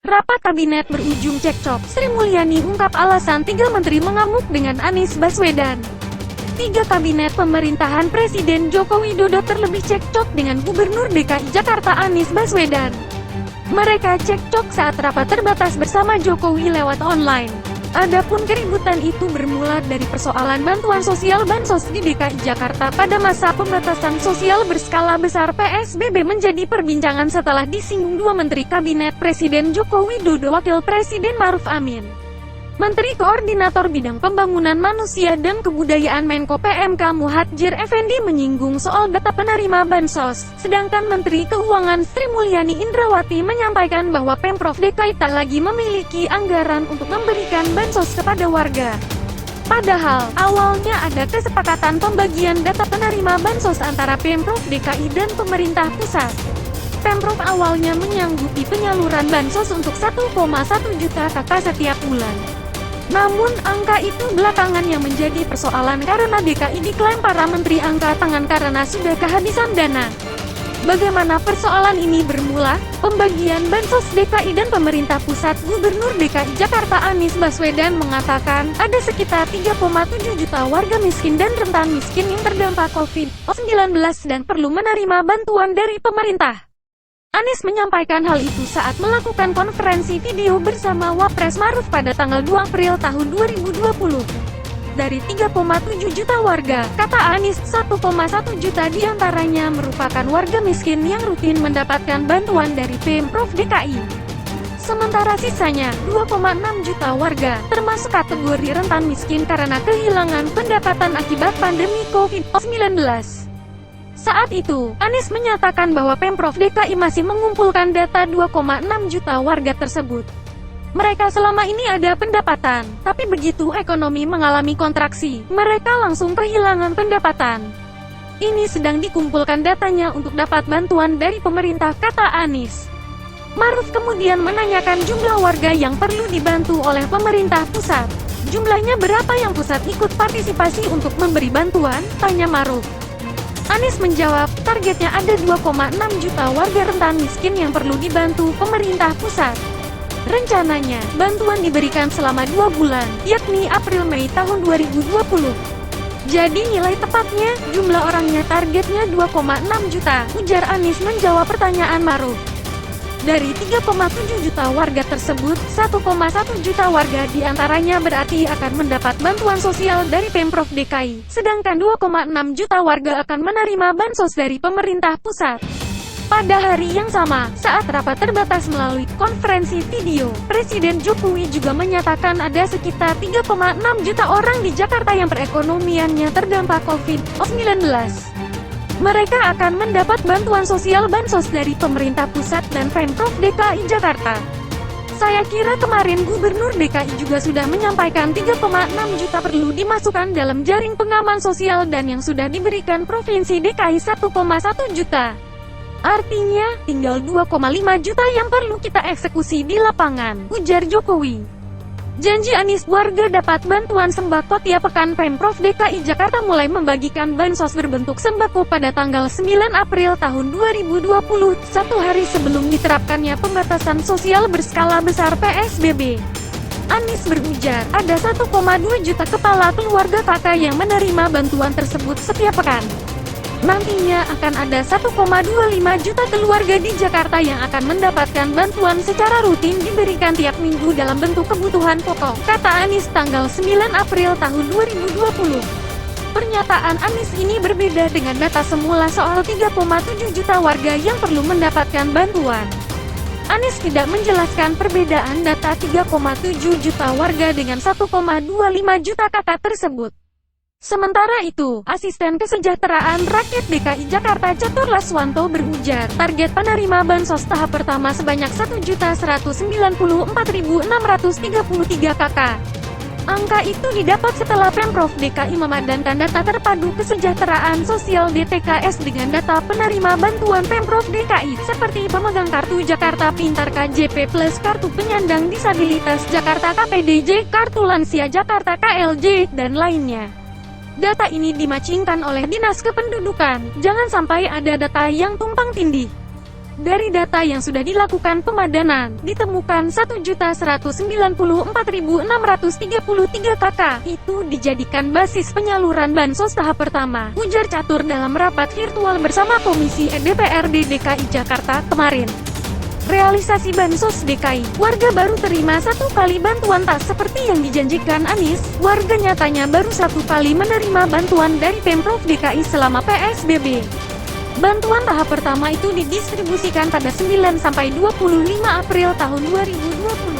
Rapat kabinet berujung cekcok, Sri Mulyani ungkap alasan 3 menteri mengamuk dengan Anies Baswedan. 3 kabinet pemerintahan Presiden Joko Widodo terlebih cekcok dengan Gubernur DKI Jakarta Anies Baswedan. Mereka cekcok saat rapat terbatas bersama Jokowi lewat online. Adapun keributan itu bermula dari persoalan bantuan sosial Bansos di DKI Jakarta pada masa pembatasan sosial berskala besar PSBB menjadi perbincangan setelah disinggung 2 menteri kabinet Presiden Joko Widodo Wakil Presiden Maruf Amin. Menteri Koordinator Bidang Pembangunan Manusia dan Kebudayaan Menko PMK Muhadjir Effendi menyinggung soal data penerima Bansos, sedangkan Menteri Keuangan Sri Mulyani Indrawati menyampaikan bahwa Pemprov DKI tak lagi memiliki anggaran untuk memberikan Bansos kepada warga. Padahal, awalnya ada kesepakatan pembagian data penerima Bansos antara Pemprov DKI dan pemerintah pusat. Pemprov awalnya menyanggupi penyaluran Bansos untuk 1,1 juta kakak setiap bulan. Namun, angka itu belakangan yang menjadi persoalan karena DKI diklaim para menteri angkat tangan karena sudah kehabisan dana. Bagaimana persoalan ini bermula? Pembagian Bansos DKI dan pemerintah pusat. Gubernur DKI Jakarta Anies Baswedan mengatakan, ada sekitar 3,7 juta warga miskin dan rentan miskin yang terdampak COVID-19 dan perlu menerima bantuan dari pemerintah. Anies menyampaikan hal itu saat melakukan konferensi video bersama Wapres Maruf pada tanggal 2 April tahun 2020. Dari 3,7 juta warga, kata Anies, 1,1 juta diantaranya merupakan warga miskin yang rutin mendapatkan bantuan dari Pemprov DKI. Sementara sisanya, 2,6 juta warga, termasuk kategori rentan miskin karena kehilangan pendapatan akibat pandemi COVID-19. Saat itu, Anies menyatakan bahwa Pemprov DKI masih mengumpulkan data 2,6 juta warga tersebut. Mereka selama ini ada pendapatan, tapi begitu ekonomi mengalami kontraksi, mereka langsung kehilangan pendapatan. Ini sedang dikumpulkan datanya untuk dapat bantuan dari pemerintah, kata Anies. Maruf kemudian menanyakan jumlah warga yang perlu dibantu oleh pemerintah pusat. Jumlahnya berapa yang pusat ikut partisipasi untuk memberi bantuan? Tanya Maruf. Anies menjawab, targetnya ada 2,6 juta warga rentan miskin yang perlu dibantu pemerintah pusat. Rencananya, bantuan diberikan selama 2 bulan, yakni April-Mei tahun 2020. Jadi nilai tepatnya, jumlah orangnya targetnya 2,6 juta, ujar Anies menjawab pertanyaan Maruf. Dari 3,7 juta warga tersebut, 1,1 juta warga diantaranya berarti akan mendapat bantuan sosial dari Pemprov DKI, sedangkan 2,6 juta warga akan menerima bansos dari pemerintah pusat. Pada hari yang sama, saat rapat terbatas melalui konferensi video, Presiden Jokowi juga menyatakan ada sekitar 3,6 juta orang di Jakarta yang perekonomiannya terdampak COVID-19. Mereka akan mendapat bantuan sosial Bansos dari pemerintah pusat dan Pemprov DKI Jakarta. Saya kira kemarin Gubernur DKI juga sudah menyampaikan 3,6 juta perlu dimasukkan dalam jaring pengaman sosial dan yang sudah diberikan Provinsi DKI 1,1 juta. Artinya, tinggal 2,5 juta yang perlu kita eksekusi di lapangan, ujar Jokowi. Janji Anies warga dapat bantuan sembako tiap pekan. Pemprov DKI Jakarta mulai membagikan bansos berbentuk sembako pada tanggal 9 April tahun 2020, 1 hari sebelum diterapkannya pembatasan sosial berskala besar PSBB. Anies berujar, ada 1,2 juta kepala keluarga KK yang menerima bantuan tersebut setiap pekan. Nantinya akan ada 1,25 juta keluarga di Jakarta yang akan mendapatkan bantuan secara rutin diberikan tiap minggu dalam bentuk kebutuhan pokok, kata Anies tanggal 9 April tahun 2020. Pernyataan Anies ini berbeda dengan data semula soal 3,7 juta warga yang perlu mendapatkan bantuan. Anies tidak menjelaskan perbedaan data 3,7 juta warga dengan 1,25 juta kakak tersebut. Sementara itu, Asisten Kesejahteraan Rakyat DKI Jakarta Catur Laswanto berujar, target penerima bansos tahap pertama sebanyak 1.194.633 kakak. Angka itu didapat setelah Pemprov DKI memadankan data terpadu kesejahteraan sosial DTKS dengan data penerima bantuan Pemprov DKI, seperti pemegang kartu Jakarta Pintar KJP Plus, kartu penyandang disabilitas Jakarta KPDJ, kartu lansia Jakarta KLJ, dan lainnya. Data ini dimacingkan oleh Dinas Kependudukan. Jangan sampai ada data yang tumpang tindih. Dari data yang sudah dilakukan pemadanan, ditemukan 1.194.633 KK. Itu dijadikan basis penyaluran bansos tahap pertama, ujar Catur dalam rapat virtual bersama Komisi DPRD DKI Jakarta kemarin. Realisasi bansos DKI, warga baru terima 1 kali bantuan tas seperti yang dijanjikan Anies. Warga nyatanya baru 1 kali menerima bantuan dari Pemprov DKI selama PSBB. Bantuan tahap pertama itu didistribusikan pada 9 sampai 25 April tahun 2020.